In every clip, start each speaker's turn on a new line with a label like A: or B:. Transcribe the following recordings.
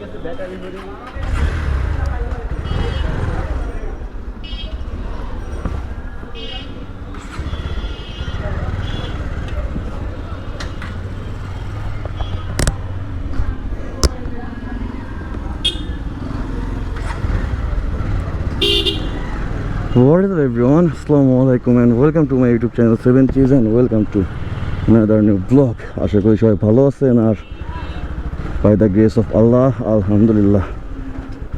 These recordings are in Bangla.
A: What is up everyone, Assalamualaikum and welcome to my YouTube channel 7 Cheese and welcome to another new vlog. আশা করি সবাই ভালো আছেন আর by the grace of Allah আলহামদুলিল্লাহ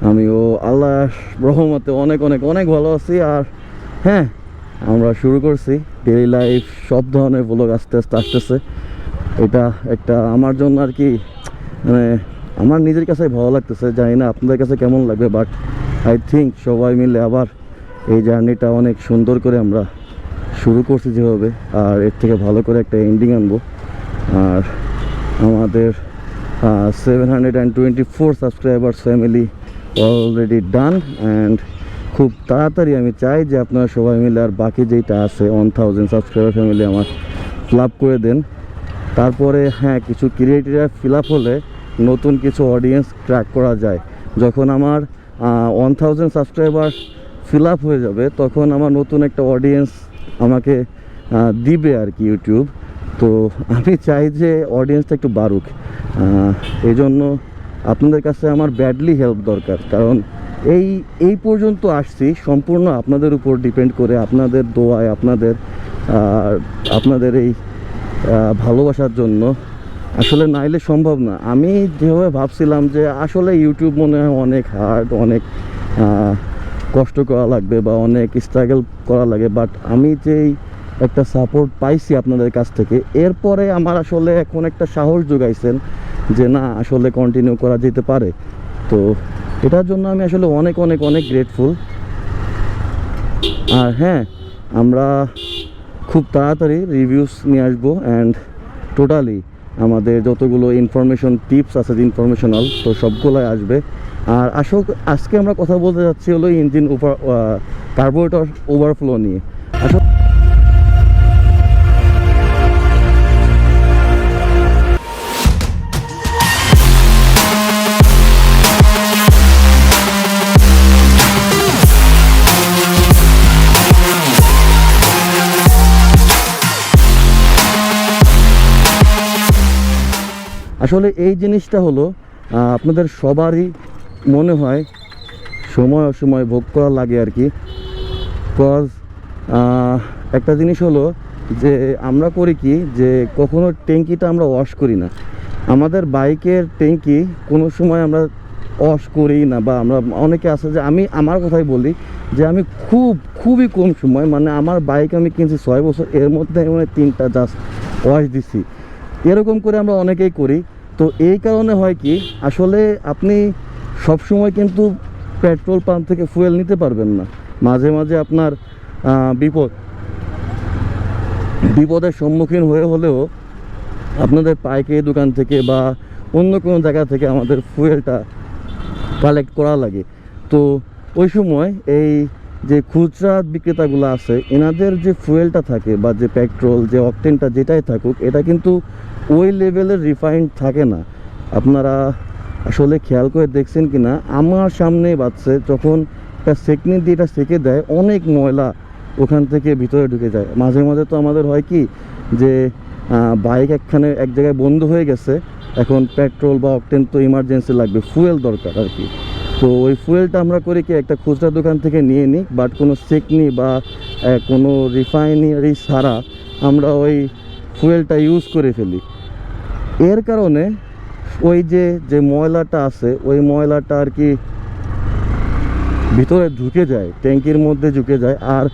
A: আমিও আল্লাহর রহমতে অনেক অনেক অনেক ভালো আছি। আর হ্যাঁ, আমরা শুরু করছি ডেইলি লাইফ, সব ধরনের ভ্লগ আস্তে আস্তে আসতেছে। এটা একটা আমার জন্য আর কি, মানে আমার নিজের কাছে ভালো লাগতেছে, জানি না আপনাদের কাছে কেমন লাগবে, বাট আই থিঙ্ক সবাই মিলে আবার এই জার্নিটা অনেক সুন্দর করে আমরা শুরু করছি যেভাবে, আর এর থেকে ভালো করে একটা এন্ডিং আনবো। আর আমাদের 724 subscribers family already done, and খুব তাড়াতাড়ি আমি চাই যে আপনারা সবাই মিলে আর বাকি যেটা আছে 1000 সাবস্ক্রাইবার ফ্যামিলি আমার ফিল আপ করে দেন। তারপরে হ্যাঁ, কিছু ক্রিয়েটিভরা ফিল আপ হলে নতুন কিছু অডিয়েন্স ট্র্যাক করা যায়। যখন আমার 1000 সাবস্ক্রাইবার ফিল আপ হয়ে যাবে তখন আমার নতুন একটা অডিয়েন্স আমাকে দিবে আর কি ইউটিউব। তো আমি চাই যে অডিয়েন্সটা একটু বাড়ুক, এই জন্য আপনাদের কাছে আমার ব্যাডলি হেল্প দরকার, কারণ এই পর্যন্ত আসছি সম্পূর্ণ আপনাদের উপর ডিপেন্ড করে, আপনাদের দোয়ায়, আপনাদের এই ভালোবাসার জন্য। আসলে নাইলে সম্ভব না। আমি যেভাবে ভাবছিলাম যে আসলে ইউটিউব মনে হয় অনেক হার্ড, অনেক কষ্ট করা লাগবে বা অনেক স্ট্রাগল করা লাগে, বাট আমি যেই একটা সাপোর্ট পাইছি আপনাদের কাছ থেকে, এরপরে আমার আসলে এখন একটা সাহস যোগাইছেন যে না, আসলে কন্টিনিউ করা যেতে পারে। তো এটার জন্য আমি আসলে অনেক অনেক অনেক গ্রেটফুল। আর হ্যাঁ, আমরা খুব তাড়াতাড়ি রিভিউস নিয়ে আসবো, অ্যান্ড টোটালি আমাদের যতগুলো ইনফরমেশন টিপস আছে ইনফরমেশনাল, তো সবগুলোই আসবে। আর আজকে আমরা কথা বলতে যাচ্ছি হলো ইঞ্জিন কার্বোরেটর ওভারফ্লো নিয়ে। আসলে এই জিনিসটা হলো আপনাদের সবারই মনে হয় সময় অসময় ভোগ করা লাগে আর কি। কজ একটা জিনিস হলো যে আমরা করি কি, যে কখনো ট্যাঙ্কিটা আমরা ওয়াশ করি না। আমাদের বাইকের ট্যাঙ্কি কোনো সময় আমরা ওয়াশ করি না, বা আমরা অনেকে আছে যে, আমি আমার কথাই বলি যে আমি খুবই কম সময়, মানে আমার বাইক আমি কিনছি 6 বছর, এর মধ্যে মানে 3টা জাস্ট ওয়াশ দিছি। এরকম করে আমরা অনেকেই করি। তো এই কারণে হয় কি, আসলে আপনি সব সময় কিন্তু পেট্রোল পাম্প থেকে ফুয়েল নিতে পারবেন না। মাঝে মাঝে আপনার বিপদের সম্মুখীন হলেও আপনাদের পাইকারি দোকান থেকে বা অন্য কোনো জায়গা থেকে আমাদের ফুয়েলটা কালেক্ট করা লাগে। তো ওই সময় এই যে খুচরা বিক্রেতাগুলো আছে, এনাদের যে ফুয়েলটা থাকে বা যে পেট্রোল, যে অকটেনটা যেটাই থাকুক, এটা কিন্তু ওই লেভেলের রিফাইন্ড থাকে না। আপনারা আসলে খেয়াল করে দেখছেন কি না, আমার সামনে বাজছে যখন একটা সেকনি দিয়ে এটা সেকে দেয়, অনেক ময়লা ওখান থেকে ভিতরে ঢুকে যায়। মাঝে মাঝে তো আমাদের হয় কি যে বাইক এক জায়গায় বন্ধ হয়ে গেছে, এখন পেট্রোল বা অকটেন তো ইমার্জেন্সি লাগবে, ফুয়েল দরকার আর কি। তো ওই ফুয়েলটা আমরা করি কি, একটা খুচরা দোকান থেকে নিয়ে নিই, বাট কোনো সেকনি বা কোনো রিফাইনারি ছাড়া আমরা ওই ফুয়েলটা ইউজ করে ফেলি। এর কারণে ওই যে ময়লাটা আছে, ওই ময়লাটা আর কি ভিতরে ঢুকে যায়, ট্যাঙ্কির মধ্যে ঢুকে যায়। আর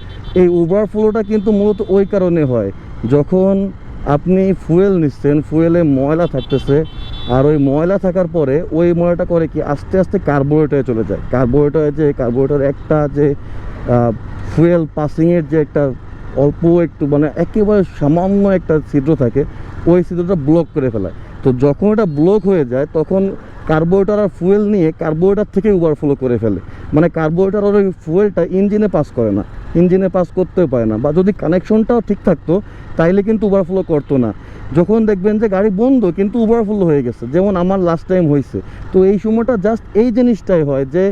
A: এই ওভারফ্লোটা কিন্তু মূলত ওই কারণে হয়, যখন আপনি ফুয়েল নিচ্ছেন, ফুয়েলে ময়লা থাকতেছে, আর ওই ময়লা থাকার পরে ওই ময়লাটা করে কি আস্তে আস্তে কার্বোরেটরে চলে যায়। কার্বোরেটর একটা যে ফুয়েল পাসিংয়ের যে একটা অল্প একটু, মানে একেবারে সামান্য একটা ছিদ্র থাকে, ওই ছিদ্রটা ব্লক করে ফেলায়। তো যখন এটা ব্লক হয়ে যায় তখন কার্বোরেটর আর ফুয়েল নিয়ে কার্বোরেটর থেকে ওভারফ্লো করে ফেলে, মানে কার্বোরেটর আর ওই ফুয়েলটা ইঞ্জিনে পাস করে না, ইঞ্জিনে পাস করতেও পারে না, বা যদি কানেকশনটাও ঠিক থাকতো তাইলে কিন্তু ওভারফ্লো করতো না। যখন দেখবেন যে গাড়ি বন্ধ কিন্তু ওভারফ্লো হয়ে গেছে, যেমন আমার লাস্ট টাইম হয়েছে, তো এই সময়টা জাস্ট এই জিনিসটাই হয় যে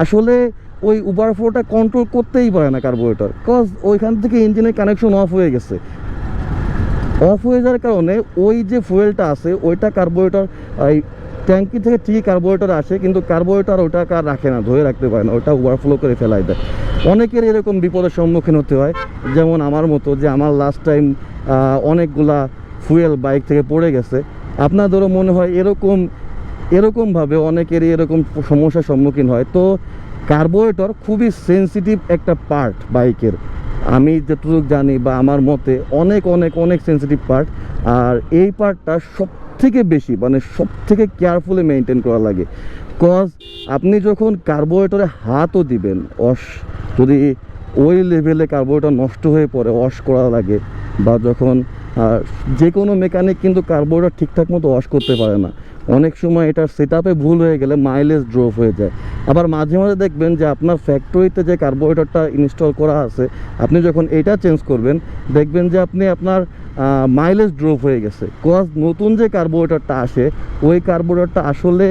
A: আসলে ওই ওভারফ্লোটা কন্ট্রোল করতেই পারে না কার্বোরেটর, কজ ওইখান থেকে ইঞ্জিনের কানেকশন অফ হয়ে গেছে। অফ হয়ে যাওয়ার কারণে ওই যে ফুয়েলটা আছে ওইটা কার্বোরেটর এই ট্যাঙ্কি থেকে ঠিকই কার্বোরেটর আসে, কিন্তু কার্বোরেটর ওটাকে আর রাখে না, ধরে রাখতে পারে না, ওটা ওভারফ্লো করে ফেলাই দেয়। অনেকের এরকম বিপদের সম্মুখীন হতে হয়, যেমন আমার মতো, যে আমার লাস্ট টাইম অনেকগুলা ফুয়েল বাইক থেকে পড়ে গেছে। আপনাদেরও মনে হয় এরকমভাবে অনেকেরই এরকম সমস্যার সম্মুখীন হয়। তো কার্বোরেটর খুবই সেন্সিটিভ একটা পার্ট বাইকের, আমি যতটুকু জানি বা আমার মতে অনেক অনেক অনেক সেন্সিটিভ পার্ট। আর এই পার্টটা সব থেকে বেশি, মানে সব থেকে কেয়ারফুলি মেনটেন করা লাগে। কজ আপনি যখন কার্বোরেটরে হাতও দিবেন, যদি ওই লেভেলে কার্বোরেটর নষ্ট হয়ে পড়ে, ওয়াশ করা লাগে, বা যখন যে কোনো মেকানিক কিন্তু কার্বোরেটর ঠিকঠাক মতো ওয়াশ করতে পারে না। অনেক সময় এটার সেটআপে ভুল হয়ে গেলে মাইলেজ ড্রপ হয়ে যায়। আবার মাঝে মাঝে দেখবেন যে আপনার ফ্যাক্টরিতে যে কার্বোরেটরটা ইনস্টল করা আছে, আপনি যখন এটা চেঞ্জ করবেন দেখবেন যে আপনার মাইলেজ ড্রপ হয়ে গেছে। কজ নতুন যে কার্বোরেটরটা আসে ওই কার্বোরেটরটা আসলে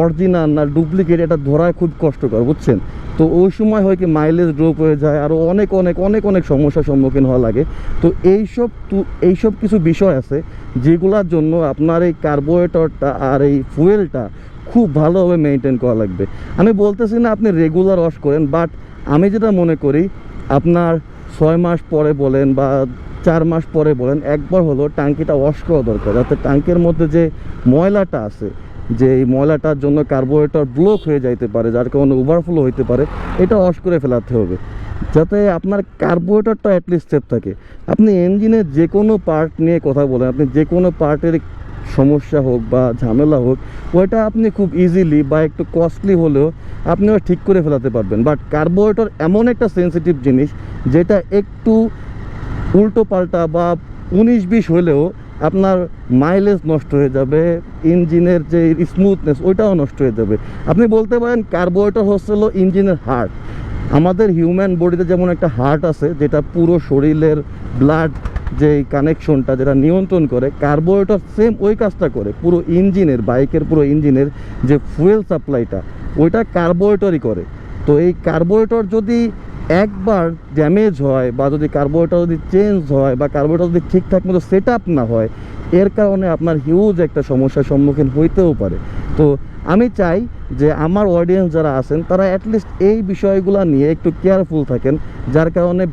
A: অরিজিনাল না ডুপ্লিকেট এটা ধরা খুব কষ্টকর, বুঝছেন। তো ওই সময় হয় কি মাইলেজ ড্রপ হয়ে যায়, আরও অনেক অনেক অনেক অনেক সমস্যার সম্মুখীন হওয়া লাগে। তো এইসব কিছু বিষয় আছে যেগুলোর জন্য আপনার এই কার্বোরেটরটা আর এই ফুয়েলটা খুব ভালোভাবে মেনটেন করা লাগবে। আমি বলতেছি না আপনি রেগুলার ওয়াশ করেন, বাট আমি যেটা মনে করি আপনার 6 মাস পরে বলেন বা 4 মাস পরে বলেন, একবার হলো ট্যাঙ্কিটা ওয়াশ করা দরকার, যাতে ট্যাঙ্কের মধ্যে যে ময়লাটা আছে, যে এই ময়লাটার জন্য কার্বোরেটর ব্লক হয়ে যাইতে পারে, যার কারণে ওভারফ্লো হইতে পারে, এটা ওয়াশ করে ফেলাতে হবে, যাতে আপনার কার্বোরেটরটা অ্যাটলিস্ট সেফ থাকে। আপনি ইঞ্জিনের যে কোনো পার্ট নিয়ে কথা বলেন, আপনি যে কোনো পার্টের সমস্যা হোক বা ঝামেলা হোক, ওইটা আপনি খুব ইজিলি বা একটু কস্টলি হলেও আপনি ওটা ঠিক করে ফেলাতে পারবেন। বাট কার্বোরেটর এমন একটা সেন্সিটিভ জিনিস যেটা একটু উল্টো পাল্টা বা 19-20 হলেও আপনার মাইলেজ নষ্ট হয়ে যাবে, ইঞ্জিনের যে স্মুথনেস ওইটাও নষ্ট হয়ে যাবে। আপনি বলতে পারেন কার্বোরেটর হচ্ছে হলো ইঞ্জিনের হার্ট। আমাদের হিউম্যান বডিতে যেমন একটা হার্ট আছে যেটা পুরো শরীরের ব্লাড যে কানেকশনটা যেটা নিয়ন্ত্রণ করে, কার্বোরেটর সেম ওই কাজটা করে। পুরো ইঞ্জিনের, বাইকের পুরো ইঞ্জিনের যে ফুয়েল সাপ্লাইটা ওইটা কার্বোরেটরই করে। তো এই কার্বোরেটর যদি একবার ড্যামেজ হয় বা যদি কার্বোরেটর যদি চেঞ্জ হয় বা কার্বোরেটর যদি ঠিকঠাক মতো সেট আপ না হয়, এর কারণে আপনার হিউজ একটা সমস্যার সম্মুখীন হইতেও পারে। তো আমি চাই যে আমার অডিয়েন্স যারা আছেন তারা অ্যাটলিস্ট এই বিষয়গুলো নিয়ে একটু কেয়ারফুল থাকেন, যার কারণে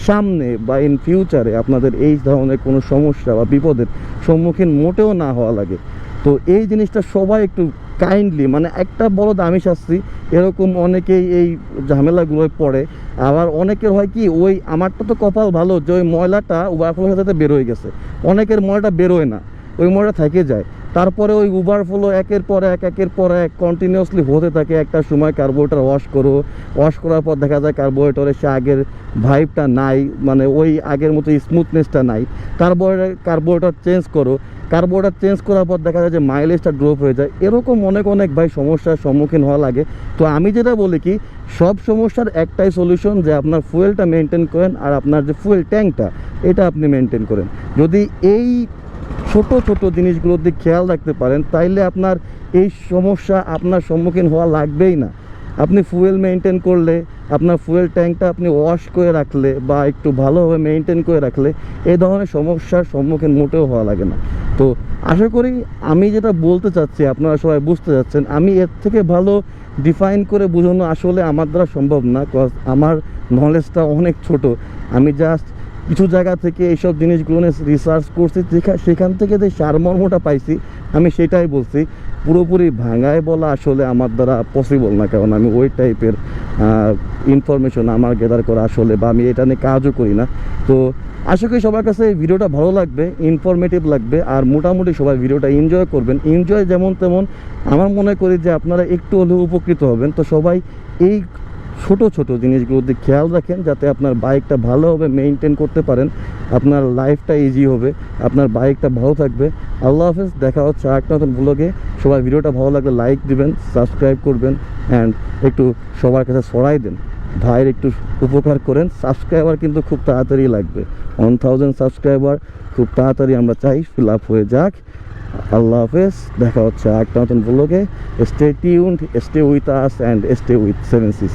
A: সামনে বা ইন ফিউচারে আপনাদের এই ধরনের কোনো সমস্যা বা বিপদের সম্মুখীন মোটেও না হওয়া লাগে। তো এই জিনিসটা সবাই একটু কাইন্ডলি, মানে একটা বড় দামি শাস্তি, এরকম অনেকেই এই ঝামেলাগুলোয় পড়ে। আবার অনেকের হয় কি, ওই আমারটা তো কপাল ভালো যে ওই ময়লাটা ওভারফ্লোর সাথে বেরোয় গেছে, অনেকের ময়লাটা বেরোয় না, ওই ময়লা থেকে যায়। তারপরে ওই ওভারফ্লো একের পর এক কন্টিনিউয়াসলি হতে থাকে। একটা সময় কার্বোরেটর ওয়াশ করার পর দেখা যায় কার্বোরেটরে সে আগের ভাইবটা নাই, মানে ওই আগের মতো স্মুথনেসটা নাই। তারপরে কার্বোরেটর চেঞ্জ করার পর দেখা যায় যে মাইলেজটা ড্রপ হয়ে যায়। এরকম অনেক ভাই সমস্যার সম্মুখীন হওয়া লাগে। তো আমি যেটা বলি কি, সব সমস্যার একটাই সলিউশন, যে আপনার ফুয়েলটা মেনটেন করেন আর আপনার যে ফুয়েল ট্যাঙ্কটা এটা আপনি মেনটেন করেন। যদি এই ছোট জিনিসগুলোর দিকে খেয়াল রাখতে পারেন তাইলে আপনার এই সমস্যা আপনার সম্মুখীন হওয়া লাগবেই না। আপনি ফুয়েল মেনটেন করলে, আপনার ফুয়েল ট্যাঙ্কটা আপনি ওয়াশ করে রাখলে বা একটু ভালোভাবে মেনটেন করে রাখলে এই ধরনের সমস্যার সম্মুখীন মোটেও হওয়া লাগে না। তো আশা করি আমি যেটা বলতে চাচ্ছি আপনারা সবাই বুঝতে যাচ্ছেন। আমি এর থেকে ভালো ডিফাইন করে বোঝানো আসলে আমার দ্বারা সম্ভব না, কজ আমার নলেজটা অনেক ছোট। আমি জাস্ট কিছু জায়গা থেকে এইসব জিনিসগুলো নিয়ে রিসার্চ করছি, সেখান থেকে যে সারমর্মটা পাইছি আমি সেটাই বলছি। পুরোপুরি ভাঙায় বলা আসলে আমার দ্বারা পসিবল না, কারণ আমি ওই টাইপের ইনফরমেশন আমার গ্যাদার করা আসলে, বা আমি এটা নিয়ে কাজও করি না। তো আশা করি সবার কাছে এই ভিডিওটা ভালো লাগবে, ইনফরমেটিভ লাগবে, আর মোটামুটি সবাই ভিডিওটা এনজয় করবেন। এনজয় যেমন তেমন আমার মনে করি যে আপনারা একটু হলেও উপকৃত হবেন। তো সবাই এই ছোট ছোট জিনিসগুলোর দিকে খেয়াল রাখেন, যাতে আপনার বাইকটা ভালোভাবে মেনটেন করতে পারেন, আপনার লাইফটা ইজি হবে, আপনার বাইকটা ভালো থাকবে। আল্লাহ হাফেজ, দেখা হচ্ছে আরেকটা নতুন ব্লগে। সবাই ভিডিওটা ভালো লাগলে লাইক দিবেন, সাবস্ক্রাইব করবেন, অ্যান্ড একটু সবার কাছে ছড়াই দেন, ভাইয়ের একটু উপকার করেন। সাবস্ক্রাইবার কিন্তু খুব তাড়াতাড়ি লাগবে, 1000 সাবস্ক্রাইবার খুব তাড়াতাড়ি আমরা চাই ফিল আপ হয়ে যাক। আল্লাহ হাফেজ, দেখা হচ্ছে আরেকটা নতুন ব্লগে। Stay tuned, stay with us and stay with 7 Seas।